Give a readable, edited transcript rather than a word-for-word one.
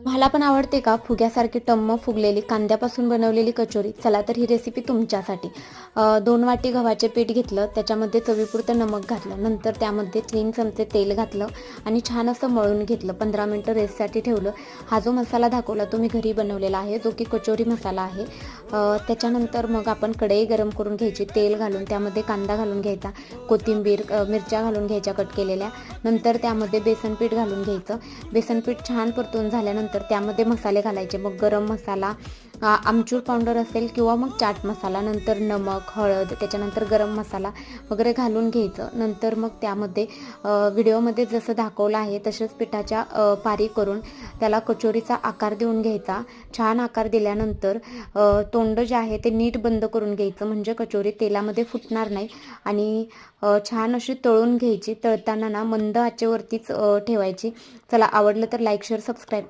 मला पण आवडते का फुग्यासारखी टम्म फुगलेली कांद्यापासून बनवलेली कचोरी. चला तर ही रेसिपी तुमच्यासाठी. 2 वाटी गव्हाचे पीठ घेतलं, त्याच्यामध्ये चवीपुरतं नमक घातलं, नंतर त्यामध्ये 3 चमचे तेल घातलं आणि छान असं मळून घेतलं. 15 मिनटं रेस्टसाठी ठेवलं. हा जो मसाला दाखवला तो मी घरी बनवलेला आहे, जो की कचोरी मसाला आहे. त्याच्यानंतर मग आपण कढई गरम करून घ्यायची, तेल घालून त्यामध्ये कांदा घालून घ्यायचा, कोथिंबीर, मिरच्या घालून घ्यायच्या कट केलेल्या. नंतर त्यामध्ये बेसन पीठ घालून घ्यायचं. बेसन पीठ छान परतून झाल्यानंतर त्यामध्ये मसाले घालायचे. मग गरम मसाला, आमचूर पावडर असेल किंवा मग चाट मसाला, नंतर नमक, हळद, त्याच्यानंतर गरम मसाला वगैरे घालून घ्यायचं. नंतर मग त्यामध्ये व्हिडिओमध्ये जसं दाखवलं आहे तसंच पिठाच्या पारी करून त्याला कचोरीचा आकार देऊन घ्यायचा. छान आकार दिल्यानंतर तोंड जे आहे ते नीट बंद करून घ्यायचं, म्हणजे कचोरी तेलामध्ये फुटणार नाही. आणि छान अशी तळून घ्यायची. तळताना ना मंद आचेवरतीच ठेवायची. चला, आवडलं तर लाईक, शेअर, सबस्क्राईब.